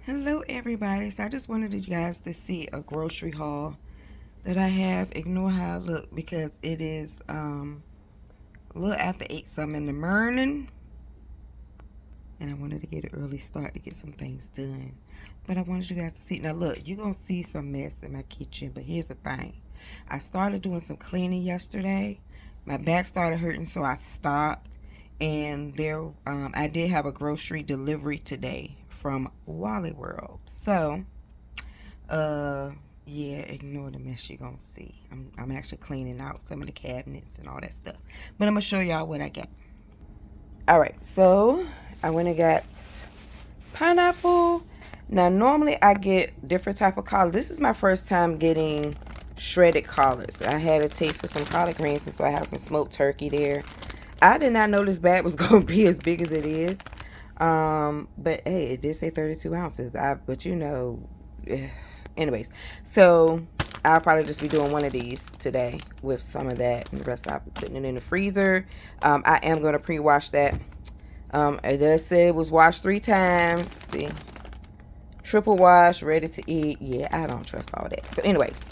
Hello everybody. So I just wanted you guys to see a grocery haul that I have. Ignore how I look because it is a little after 8 something in the morning. And I wanted to get an early start to get some things done. But I wanted you guys to see. Now look, you're going to see some mess in my kitchen. But here's the thing. I started doing some cleaning yesterday. My back started hurting, so I stopped. And I did have a grocery delivery today from Wally World. So, yeah, ignore the mess you're going to see. I'm actually cleaning out some of the cabinets and all that stuff. But I'm going to show y'all what I got. All right, so I went and got pineapple. Now, normally I get different type of collard. This is my first time getting shredded collards. I had a taste for some collard greens, and so I have some smoked turkey there. I did not know this bag was going to be as big as it is. But hey, it did say 32 ounces. But you know, anyways, so I'll probably just be doing one of these today with some of that, and the rest I'll be putting it in the freezer. I am going to pre-wash that. It does say it was washed 3 times. See, triple wash, ready to eat. Yeah, I don't trust all that. So anyways,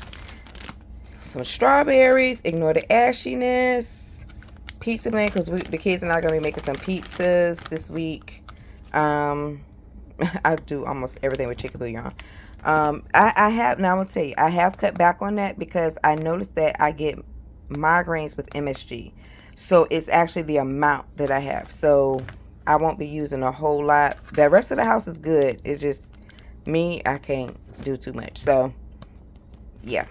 some strawberries. Ignore the ashiness. Pizza man, because the kids and I are going to be making some pizzas this week. I do almost everything with chicken bouillon. I have, now I will tell you, I have cut back on that because I noticed that I get migraines with MSG. So it's actually the amount that I have. So I won't be using a whole lot. The rest of the house is good. It's just me, I can't do too much. So yeah.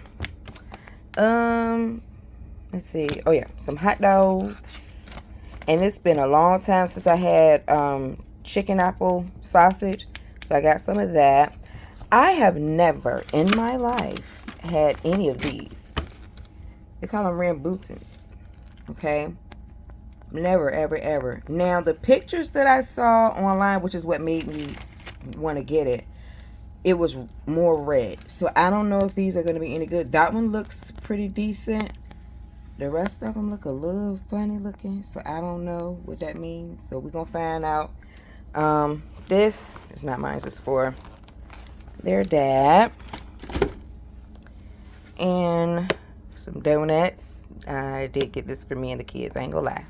Let's see. Oh yeah, some hot dogs. And it's been a long time since I had chicken apple sausage. So I got some of that. I have never in my life had any of these. They call them rambutan's. Okay? Never, ever, ever. Now, the pictures that I saw online, which is what made me want to get it, it was more red. So I don't know if these are going to be any good. That one looks pretty decent. The rest of them look a little funny looking. So I don't know what that means. So we're going to find out. This is not mine. It's for their dad. And some donuts. I did get this for me and the kids. I ain't gonna lie.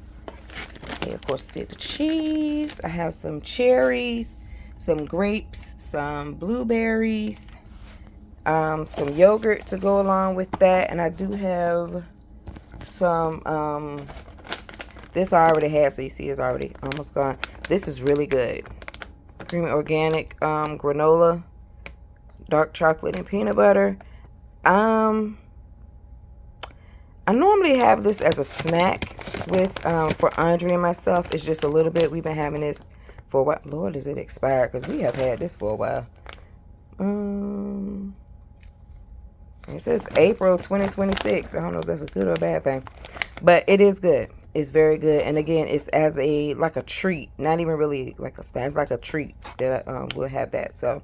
Okay, of course, did the cheese. I have some cherries, some grapes, some blueberries, some yogurt to go along with that. And I do have some, this I already had, so you see it's already almost gone. This is really good. Creamy organic granola, dark chocolate and peanut butter. I normally have this as a snack with for Andre and myself. It's just a little bit. We've been having this for a while. Lord, is it expired? Because we have had this for a while. It says April 2026. I don't know if that's a good or a bad thing, but it is good. It's very good. And again, it's as like a treat, not even really like a snack. It's like a treat that we'll have that. So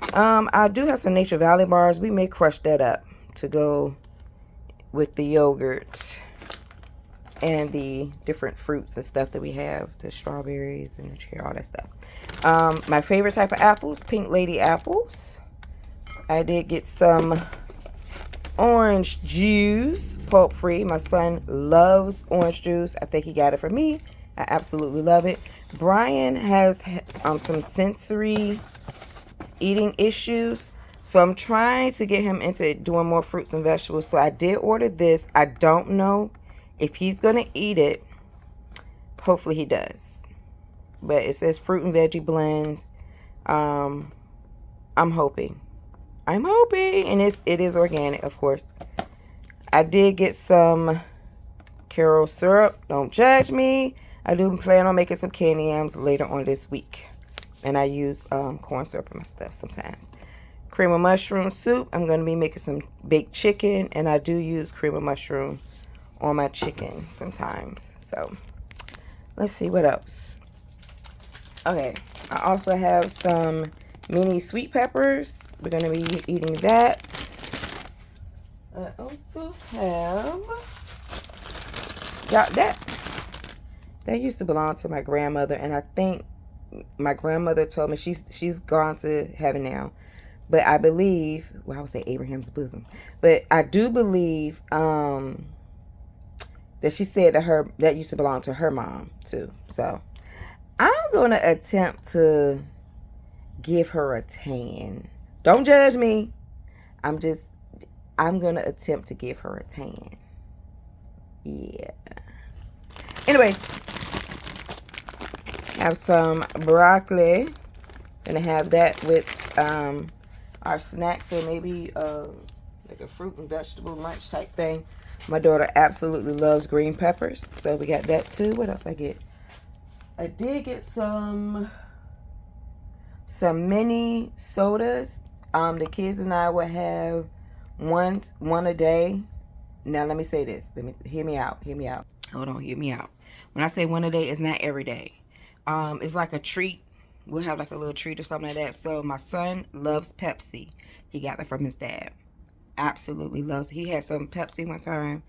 I do have some Nature Valley bars. We may crush that up to go with the yogurt and the different fruits and stuff that we have, the strawberries and the cherry, all that stuff. My favorite type of apples, Pink Lady apples. I did get some orange juice, pulp free. My son loves orange juice. I think he got it for me. I absolutely love it. Brian has some sensory eating issues, so I'm trying to get him into doing more fruits and vegetables. So I did order this. I don't know if he's gonna eat it. Hopefully he does, but it says fruit and veggie blends. I'm hoping, and it is organic, of course. I did get some Karo syrup. Don't judge me. I do plan on making some candy yams later on this week, and I use corn syrup in my stuff sometimes. Cream of mushroom soup. I'm going to be making some baked chicken, and I do use cream of mushroom on my chicken sometimes. So let's see what else. Okay, I also have some mini sweet peppers. We're going to be eating that. I also have, yeah, that used to belong to my grandmother, and I think my grandmother told me she's gone to heaven now, but I believe, well, I would say Abraham's bosom, but I do believe that she said that her that used to belong to her mom too. So I'm gonna attempt to give her a tan. Don't judge me. I'm gonna attempt to give her a tan. Yeah. Anyways, have some broccoli. Gonna have that with our snacks, or maybe like a fruit and vegetable lunch type thing. My daughter absolutely loves green peppers, so we got that too. What else I get? I did get some mini sodas. The kids and I would have one a day. Now let me say this. Let me hear me out. Hear me out. Hold on, hear me out. When I say one a day, it's not every day. It's like a treat. We'll have like a little treat or something like that. So my son loves Pepsi. He got that from his dad. Absolutely loves it. He had some Pepsi one time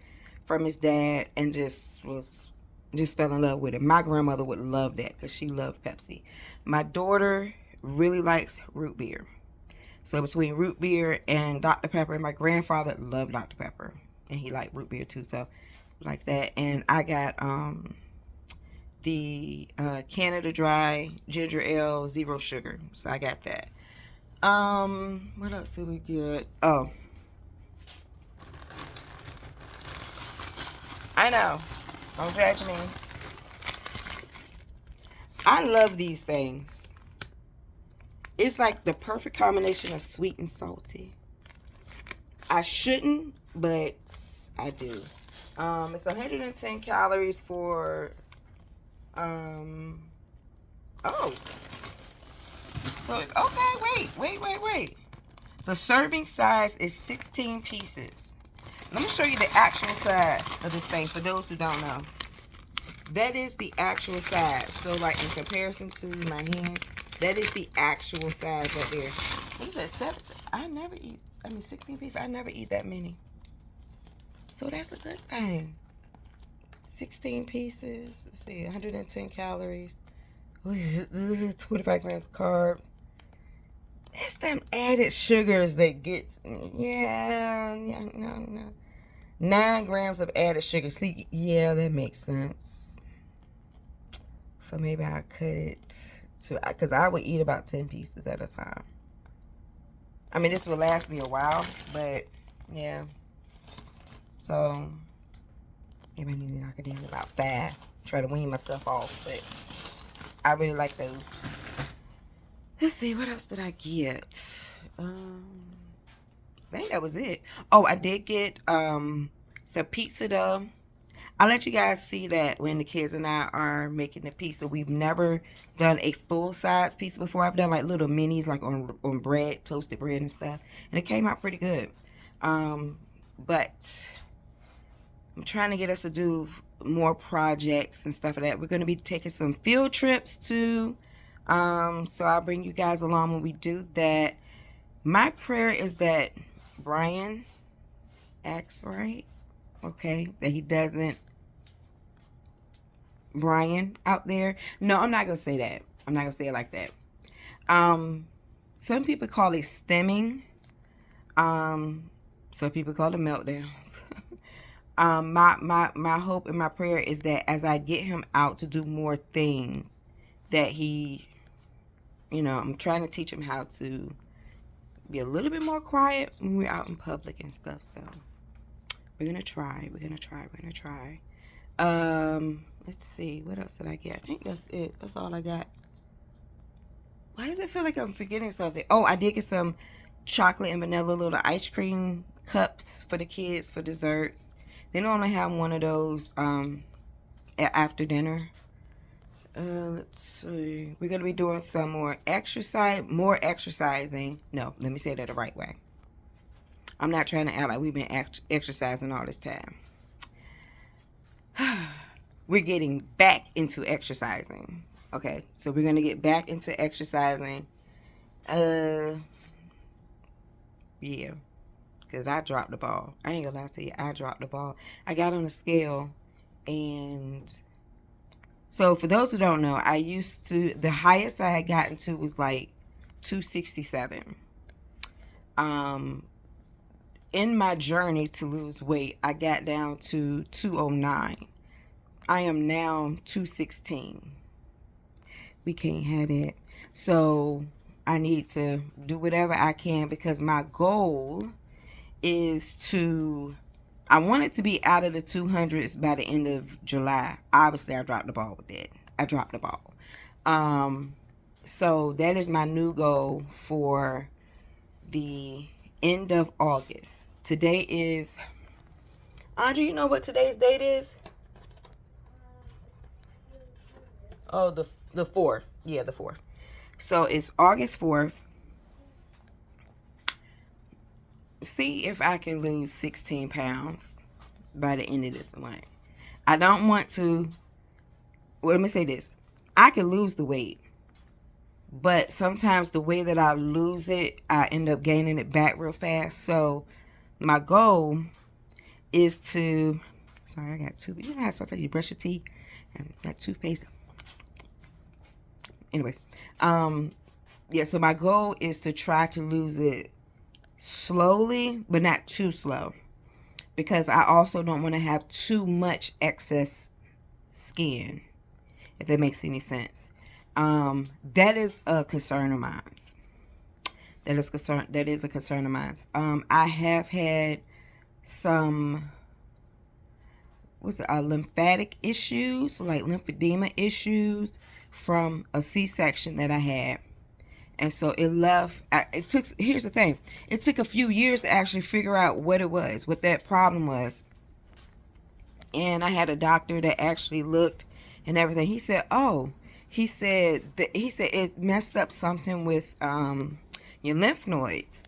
from his dad and just fell in love with it. My grandmother would love that because she loved Pepsi. My daughter really likes root beer. So between root beer and Dr. Pepper, my grandfather loved Dr. Pepper, and he liked root beer too. So like that. And I got the Canada Dry ginger ale, 0 sugar. So I got that. What else did we get? Oh, I know. Don't judge me. I love these things. It's like the perfect combination of sweet and salty. I shouldn't, but I do. It's 110 calories for oh. So okay, wait. The serving size is 16 pieces. Let me show you the actual size of this thing for those who don't know. That is the actual size. So like in comparison to my hand, that is the actual size right there. What is that? 16 pieces. I never eat that many. So that's a good thing. 16 pieces. Let's see, 110 calories. 25 grams of carbs. It's them added sugars that gets, no. 9 grams of added sugar. See, yeah, that makes sense. So maybe I cut it to, because I would eat about 10 pieces at a time. I mean, this will last me a while, but yeah. So maybe I need to knock it down to about 5. Try to wean myself off, but I really like those. Let's see, what else did I get? I think that was it. Oh, I did get some pizza dough. I'll let you guys see that when the kids and I are making the pizza. We've never done a full-size pizza before. I've done like little minis, like on bread, toasted bread and stuff. And it came out pretty good. But I'm trying to get us to do more projects and stuff like that. We're going to be taking some field trips too. So I'll bring you guys along when we do that. My prayer is that Brian acts right. Okay, that he doesn't. Brian out there. No, I'm not gonna say that. I'm not gonna say it like that. Some people call it stemming. Some people call it meltdowns. My hope and my prayer is that as I get him out to do more things, that he, I'm trying to teach him how to be a little bit more quiet when we're out in public and stuff. So we're gonna try. Let's see, what else did I get? I think that's it. That's all I got. Why does it feel like I'm forgetting something? Oh, I did get some chocolate and vanilla little ice cream cups for the kids for desserts. They normally have one of those after dinner. Let's see. We're gonna be doing some more exercising. No, let me say that the right way. I'm not trying to act like we've been exercising all this time. We're getting back into exercising. Okay, so we're gonna get back into exercising. Yeah, because I dropped the ball. I ain't gonna lie to you, I dropped the ball. I got on the scale and So for those who don't know, the highest I had gotten to was like 267. In my journey to lose weight, I got down to 209. I am now 216. We can't have it. So I need to do whatever I can, because my goal is I want it to be out of the 200s by the end of July. Obviously, I dropped the ball with that. I dropped the ball. So that is my new goal for the end of August. Today is, Andre, you know what today's date is? Oh, the 4th. Yeah, the 4th. So it's August 4th. See if I can lose 16 pounds by the end of this month. I don't want to, well, let me say this. I can lose the weight, but sometimes the way that I lose it, I end up gaining it back real fast. So my goal is to, sorry, I got you know how sometimes you brush your teeth and got toothpaste. Anyways, yeah, so my goal is to try to lose it slowly, but not too slow, because I also don't want to have too much excess skin, if that makes any sense. That is a concern of mine. That is a concern of mine. I have had some lymphatic issues, like lymphedema issues from a C-section that I had. And so here's the thing. It took a few years to actually figure out what that problem was. And I had a doctor that actually looked and everything. He said it messed up something with your lymph nodes.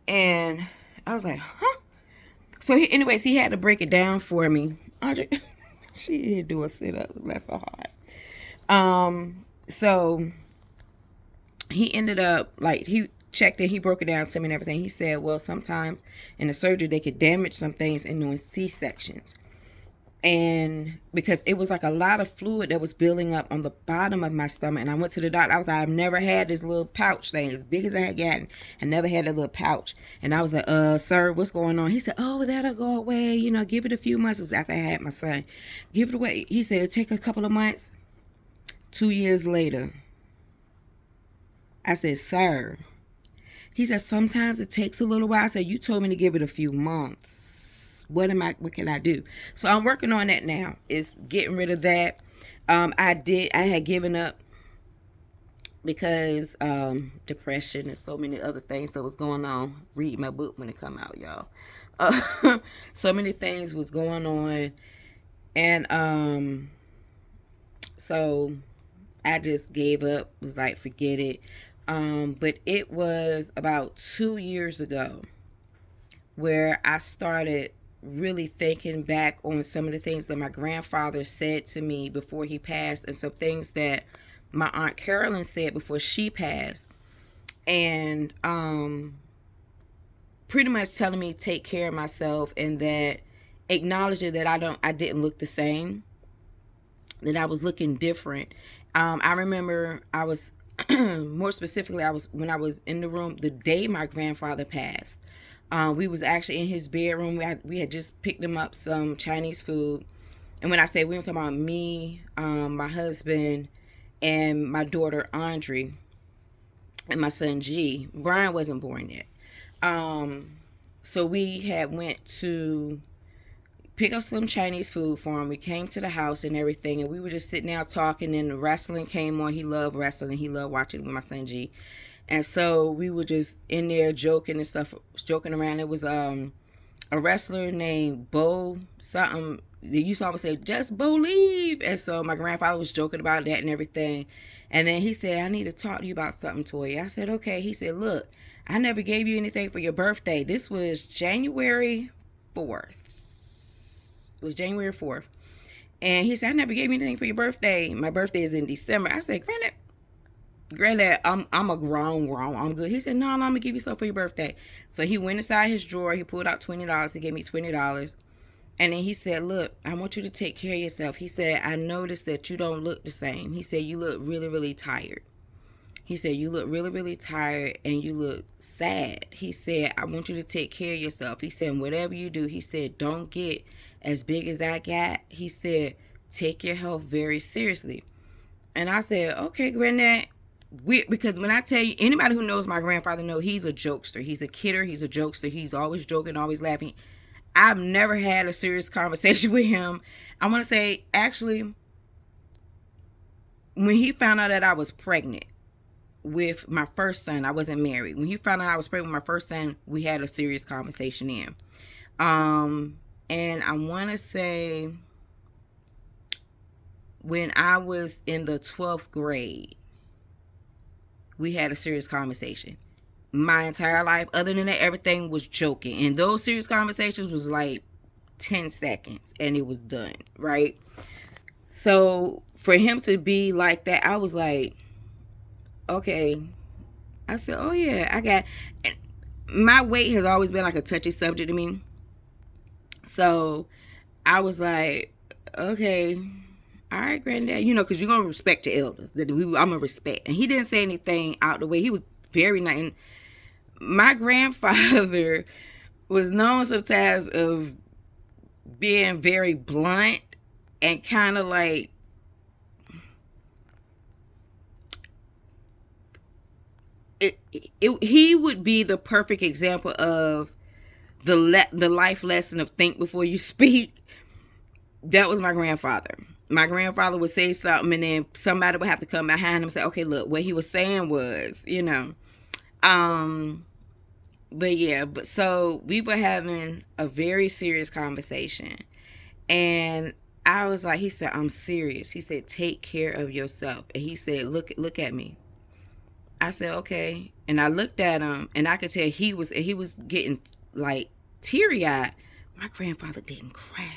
And I was like, huh? So he had to break it down for me. Audrey, she did do a sit-up. That's so hard. So he ended up, like, he checked it, he broke it down to me and everything. He said, well, sometimes in the surgery they could damage some things in doing C-sections. And because it was like a lot of fluid that was building up on the bottom of my stomach. And I went to the doctor. I was like, I've never had this little pouch thing as big as I had gotten. I never had a little pouch. And I was like, sir, what's going on? He said, oh, that'll go away. You know, give it a few months. It was after I had my son. Give it away. He said, it'll take a couple of months. 2 years later. I said, sir. He said, sometimes it takes a little while. I said, you told me to give it a few months. What can I do? So I'm working on that now. Is getting rid of that. I had given up because depression and so many other things that was going on. Read my book when it come out, y'all. So many things was going on. And so I just gave up, was like, forget it. But it was about 2 years ago where I started really thinking back on some of the things that my grandfather said to me before he passed, and some things that my Aunt Carolyn said before she passed. And pretty much telling me to take care of myself, and that acknowledging that I didn't look the same, that I was looking different. I remember I was more specifically, when I was in the room the day my grandfather passed. We was actually in his bedroom. We had just picked him up some Chinese food. And when I say we were talking about me, my husband, and my daughter Andre, and my son G. Brian wasn't born yet. So we had went to pick up some Chinese food for him. We came to the house and everything, and we were just sitting out talking, and the wrestling came on. He loved wrestling. He loved watching with my son G. And so we were just in there joking and stuff, joking around. It was a wrestler named Bo something. They used to always say, just believe. And so my grandfather was joking about that and everything. And then he said, I need to talk to you about something, Toya. I said, okay. He said, look, I never gave you anything for your birthday. This was January 4th. It was January 4th. And he said, I never gave you anything for your birthday. My birthday is in December. I said, Granddad, I'm a grown. I'm good. He said, no, I'm going to give you something for your birthday. So he went inside his drawer. He pulled out $20. He gave me $20. And then he said, look, I want you to take care of yourself. He said, I noticed that you don't look the same. He said, you look really, really tired. He said, you look really, really tired and you look sad. He said, I want you to take care of yourself. He said, whatever you do, he said, don't get as big as I got. He said, take your health very seriously. And I said, okay, Granddad. Because when I tell you, anybody who knows my grandfather know he's a jokester. He's a kidder. He's a jokester. He's always joking, always laughing. I've never had a serious conversation with him. I want to say, actually, when he found out that I was pregnant with my first son, I wasn't married. When he found out I was pregnant with my first son, we had a serious conversation then. And I want to say when I was in the 12th grade, we had a serious conversation. My entire life, other than that, everything was joking. And those serious conversations was like 10 seconds and it was done, right? So for him to be like that, I was like, okay. I said, oh yeah, I got, my weight has always been like a touchy subject to me. So I was like, okay, all right, Granddad, you know, because you're going to respect the elders. I'm going to respect. And he didn't say anything out the way. He was very nice. And my grandfather was known sometimes of being very blunt and kind of like, he would be the perfect example of the life lesson of think before you speak. That was my grandfather. My grandfather would say something and then somebody would have to come behind him and say, okay, look, what he was saying was, you know. But yeah, so we were having a very serious conversation. And I was like, he said, I'm serious. He said, take care of yourself. And he said, look at me. I said, okay. And I looked at him and I could tell he was getting like teary-eyed. My grandfather didn't cry.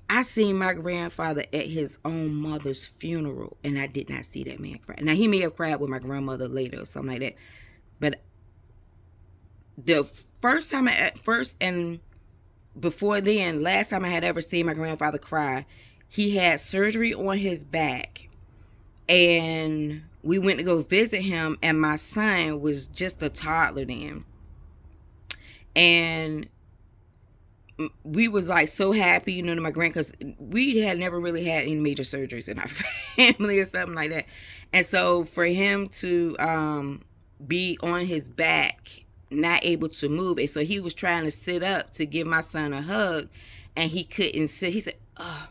I seen my grandfather at his own mother's funeral, and I did not see that man cry. Now, he may have cried with my grandmother later or something like that. But the first and before then, last time I had ever seen my grandfather cry, he had surgery on his back. And we went to go visit him, and my son was just a toddler then. And we was like so happy, you know, to my because we had never really had any major surgeries in our family or something like that. And so for him to be on his back, not able to move, and so he was trying to sit up to give my son a hug, and he couldn't sit. He said, "Oh,"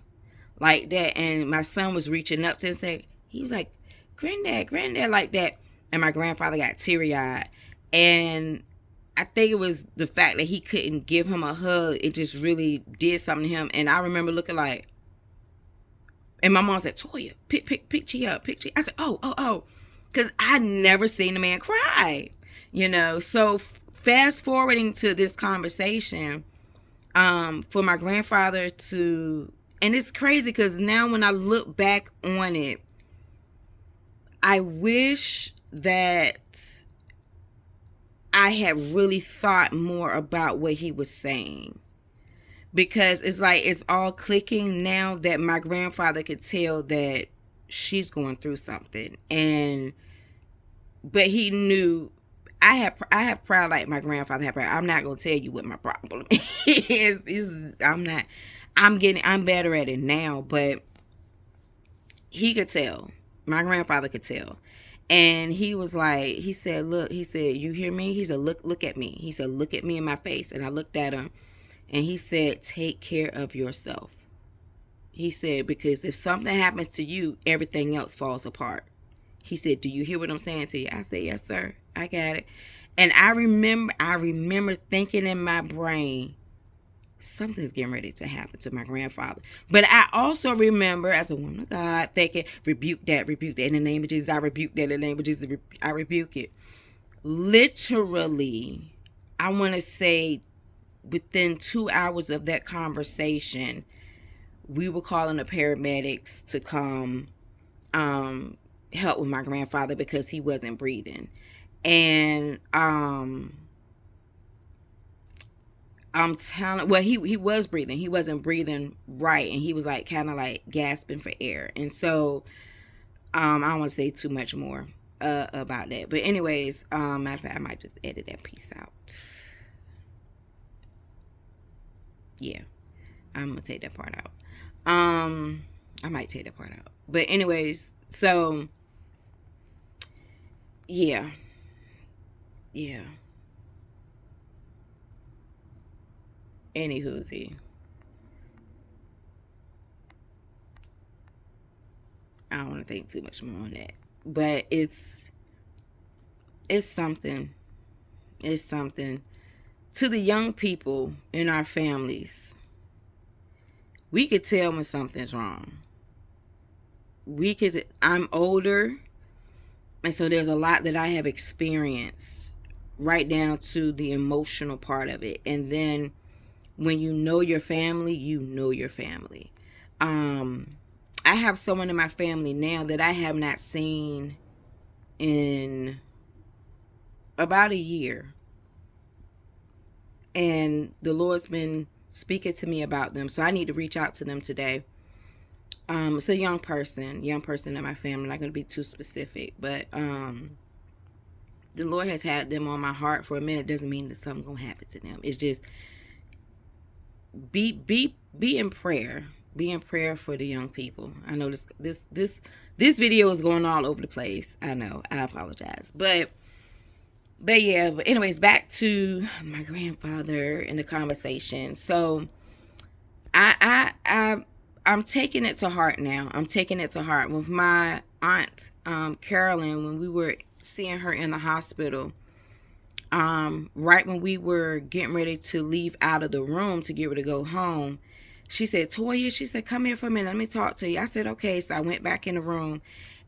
like that, and my son was reaching up to him, saying, he was like, "Granddad," like that, and my grandfather got teary-eyed, and I think it was the fact that he couldn't give him a hug. It just really did something to him. And I remember looking like, and my mom said, Toya, pick Chi up, pick Chi. I said, oh. Because I never seen the man cry, you know. So fast forwarding to this conversation, for my grandfather to, and it's crazy because now when I look back on it, I wish that I had really thought more about what he was saying, because it's like it's all clicking now that my grandfather could tell that she's going through something, but he knew I have pride like my grandfather had pride. I'm not gonna tell you what my problem is. I'm better at it now, but he could tell. My grandfather could tell. And he was like, he said, look, he said, you hear me? He said, look at me. He said, look at me in my face. And I looked at him and he said, take care of yourself. He said, because if something happens to you, everything else falls apart. He said, do you hear what I'm saying to you? I said, yes, sir. I got it. And I remember thinking in my brain, something's getting ready to happen to my grandfather. But I also remember as a woman of God thinking, rebuke that in the name of Jesus. I rebuke that in the name of Jesus. I rebuke it. Literally, I want to say within 2 hours of that conversation, we were calling the paramedics to come help with my grandfather because he wasn't breathing. And I'm telling, well, he was breathing. He wasn't breathing right, and he was like kind of like gasping for air. And so, I don't want to say too much more about that. But anyways, matter of fact, I might just edit that piece out. Yeah, I'm gonna take that part out. I might take that part out. But anyways, so yeah, yeah. Anywhoosy, I don't want to think too much more on that. But it's something. It's something to the young people in our families. We could tell when something's wrong. I'm older, and so there's a lot that I have experienced, right down to the emotional part of it. And then when you know your family, you know your family. I have someone in my family now that I have not seen in about a year. And the Lord's been speaking to me about them. So I need to reach out to them today. It's a young person in my family. I'm not going to be too specific, but the Lord has had them on my heart for a minute. Doesn't mean that something's going to happen to them. It's just be in prayer. Be in prayer for the young people. I know this video is going all over the place. I know. I apologize. But yeah, but anyways, back to my grandfather and the conversation. So I'm taking it to heart now. I'm taking it to heart. With my aunt, Carolyn, when we were seeing her in the hospital, right when we were getting ready to leave out of the room to get ready to go home, she said, Toya, she said, come here for a minute. Let me talk to you. I said, okay. So I went back in the room,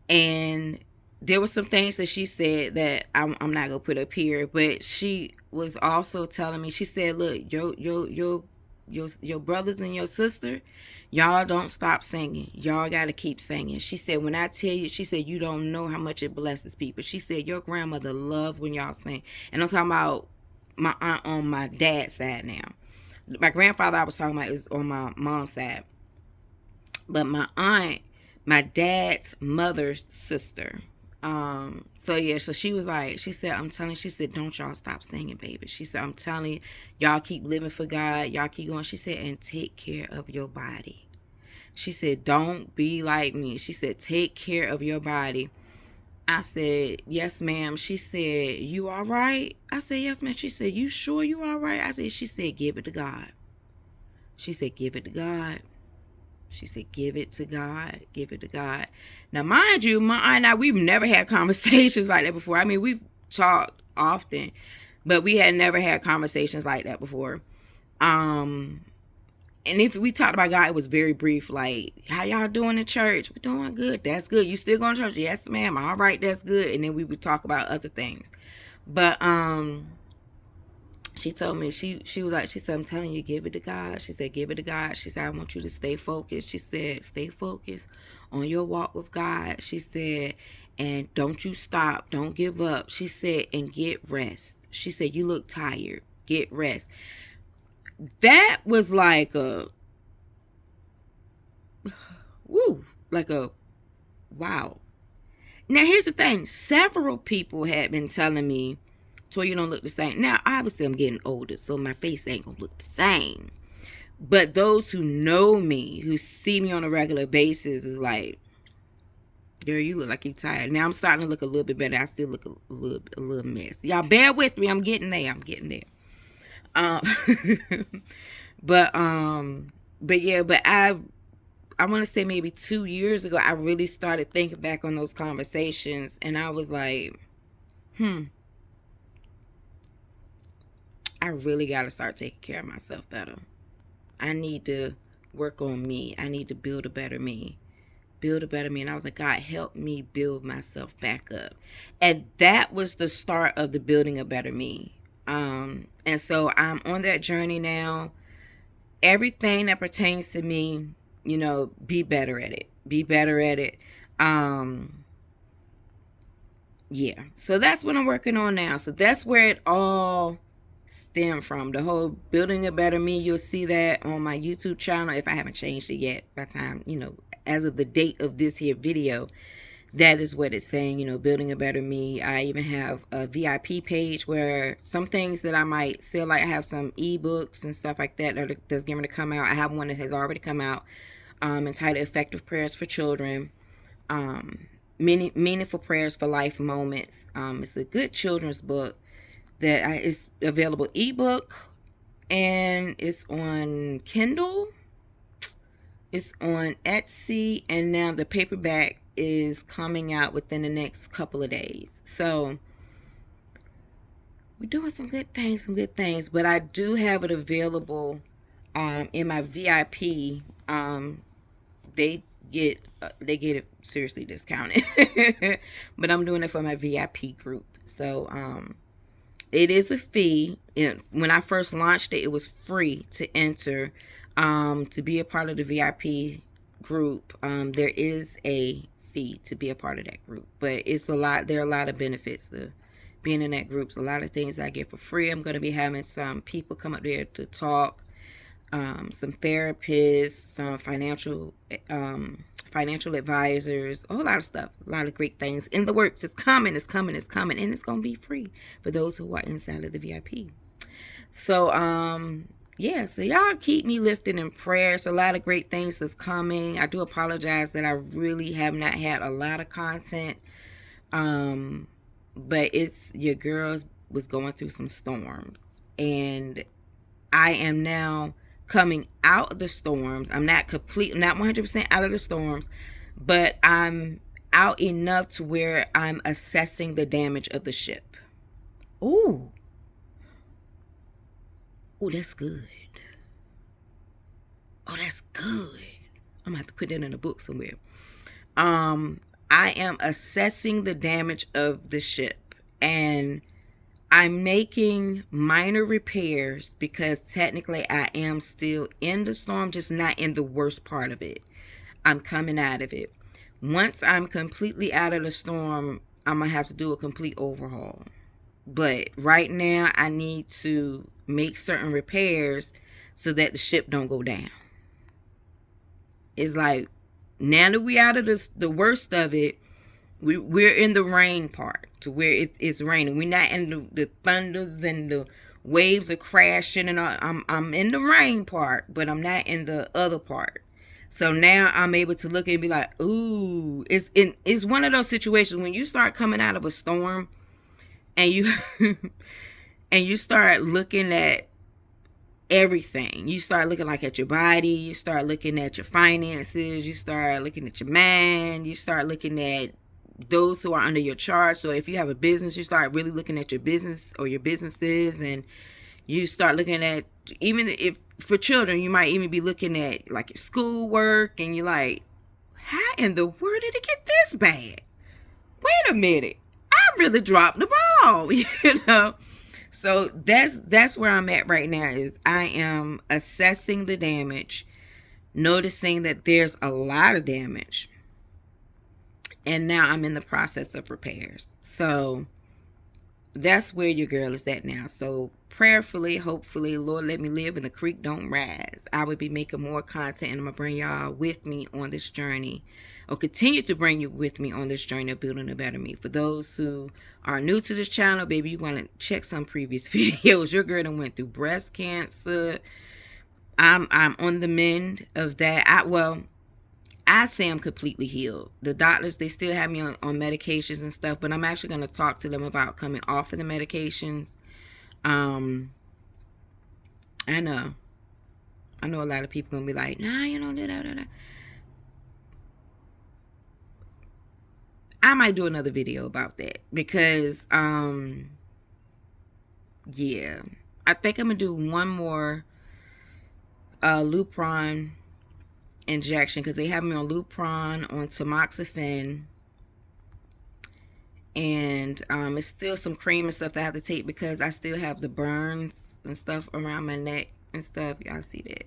and there were some things that she said that I'm not going to put up here, but she was also telling me, she said, look, your brothers and your sister, y'all don't stop singing. Y'all got to keep singing. She said, when I tell you, she said, you don't know how much it blesses people. She said, your grandmother loved when y'all sing. And I'm talking about my aunt on my dad's side now. My grandfather I was talking about is on my mom's side. But my aunt, my dad's mother's sister. So yeah, so she was like, she said, I'm telling you, she said, don't y'all stop singing, baby. She said, I'm telling you, y'all keep living for God. Y'all keep going. She said, and take care of your body. She said, don't be like me. She said, take care of your body. I said, yes, ma'am. She said, you all right? I said, yes, ma'am. She said, you sure you all right? I said, she said, give it to God. She said, give it to God. She said, give it to God. Give it to God. Now, mind you, my aunt and I, we've never had conversations like that before. I mean, we've talked often, but we had never had conversations like that before. And if we talked about God, it was very brief. Like, how y'all doing in church? We're doing good. That's good. You still going to church? Yes, ma'am. All right, that's good. And then we would talk about other things. But she told me, she was like, she said, I'm telling you, give it to God. She said, give it to God. She said, I want you to stay focused. She said, stay focused on your walk with God. She said, and don't you stop. Don't give up. She said, and get rest. She said, you look tired. Get rest. That was like a, woo, like a, wow. Now, here's the thing. Several people had been telling me, Toya, you don't look the same. Now, obviously, I'm getting older, so my face ain't gonna look the same. But those who know me, who see me on a regular basis, is like, girl, you look like you're tired. Now I'm starting to look a little bit better. I still look a little mess. Y'all bear with me. I'm getting there. But yeah, but I want to say maybe 2 years ago, I really started thinking back on those conversations, and I was like, I really got to start taking care of myself better. I need to work on me. I need to build a better me. And I was like, God, help me build myself back up. And that was the start of the building a better me. And so I'm on that journey now. Everything that pertains to me, be better at it. Yeah. So that's what I'm working on now. So that's where it all stem from. The whole building a better me, you'll see that on my YouTube channel if I haven't changed it yet by the time, as of the date of this here video. That is what it's saying, building a better me. I even have a VIP page where some things that I might sell, like I have some ebooks and stuff like that that's going to come out. I have one that has already come out, entitled Effective Prayers for Children. Many meaningful prayers for life moments. It's a good children's book that is available ebook, and it's on Kindle, it's on Etsy, and now the paperback is coming out within the next couple of days. So we're doing some good things, but I do have it available in my VIP. They get it seriously discounted, but I'm doing it for my VIP group. So it is a fee. When I first launched it, it was free to enter. To be a part of the VIP group, there is a fee to be a part of that group, but it's a lot. There are a lot of benefits to being in that group. A lot of things I get for free. I'm going to be having some people come up there to talk, some therapists, some financial advisors, a whole lot of stuff, a lot of great things in the works. It's coming, and it's going to be free for those who are inside of the VIP. So so y'all keep me lifted in prayers. A lot of great things that's coming. I do apologize that I really have not had a lot of content, but it's your girl was going through some storms, and I am now coming out of the storms. I'm not 100% out of the storms, but I'm out enough to where I'm assessing the damage of the ship. Ooh, that's good. That's good. I'm gonna have to put that in a book somewhere. I am assessing the damage of the ship, and I'm making minor repairs because technically I am still in the storm, just not in the worst part of it. I'm coming out of it. Once I'm completely out of the storm, I'm gonna have to do a complete overhaul. But right now I need to make certain repairs so that the ship don't go down. It's like, now that we out of the worst of it, we're in the rain part, to where it's raining. We're not in the thunders and the waves are crashing and all. I'm in the rain part, but I'm not in the other part. So now I'm able to look and be like, ooh, it's one of those situations when you start coming out of a storm and you and you start looking at everything. You start looking at your body, you start looking at your finances, you start looking at your mind, you start looking at those who are under your charge. So if you have a business, you start really looking at your business or your businesses, and you start looking at, even if for children, you might even be looking at like your schoolwork, and you're like, how in the world did it get this bad? Wait a minute, I really dropped the ball. So that's where I'm at right now. Is I am assessing the damage, noticing that there's a lot of damage, and now I'm in the process of repairs. So that's where your girl is at now. So prayerfully, hopefully, Lord, let me live and the creek don't rise. I would be making more content, and I'm going to bring y'all with me on this journey, or continue to bring you with me on this journey of building a better me. For those who are new to this channel, baby, you want to check some previous videos. Your girl done went through breast cancer. I'm on the mend of that. I say I'm completely healed. The doctors, they still have me on medications and stuff, but I'm actually going to talk to them about coming off of the medications. I know a lot of people going to be like, nah, da. I might do another video about that because, yeah, I think I'm going to do one more Lupron injection, because they have me on Lupron, on tamoxifen, and it's still some cream and stuff that I have to take because I still have the burns and stuff around my neck and stuff. Y'all see that?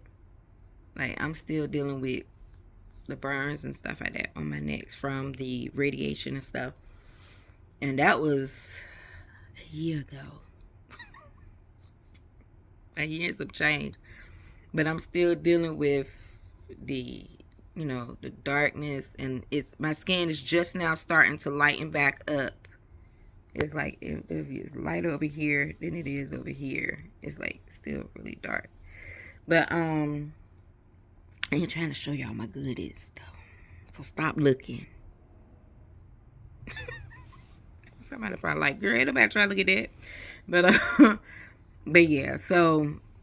Like, I'm still dealing with the burns and stuff like that on my necks from the radiation and stuff, and that was a year ago. A year and some change. But I'm still dealing with the, the darkness, and my skin is just now starting to lighten back up. It's like if it's lighter over here than it is over here. It's like still really dark. But I ain't trying to show y'all my goodies though. So stop looking. Somebody probably like, girl, ain't nobody trying to look at that. But yeah,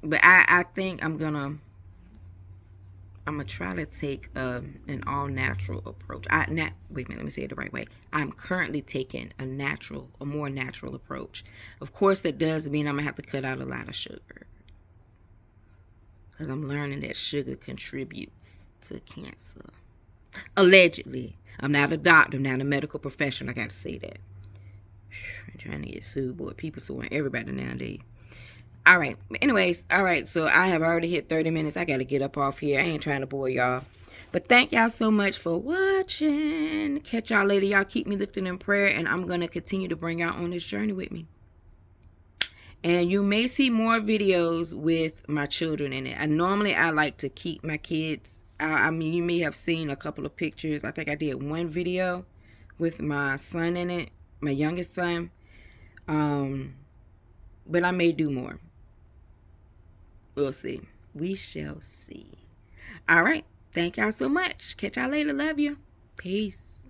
but I think I'm gonna try to take an all natural approach. Wait a minute, let me say it the right way. I'm currently taking a more natural approach. Of course, that does mean I'm gonna have to cut out a lot of sugar, because I'm learning that sugar contributes to cancer. Allegedly. I'm not a doctor, I'm not a medical professional. I got to say that. I'm trying to get sued, boy. People suing everybody nowadays. All right. Anyways, all right. So I have already hit 30 minutes. I got to get up off here. I ain't trying to bore y'all. But thank y'all so much for watching. Catch y'all later. Y'all keep me lifted in prayer, and I'm going to continue to bring y'all on this journey with me. And you may see more videos with my children in it. Normally I like to keep my kids. I mean, you may have seen a couple of pictures. I think I did one video with my son in it, my youngest son. But I may do more. We'll see. We shall see. All right. Thank y'all so much. Catch y'all later. Love you. Peace.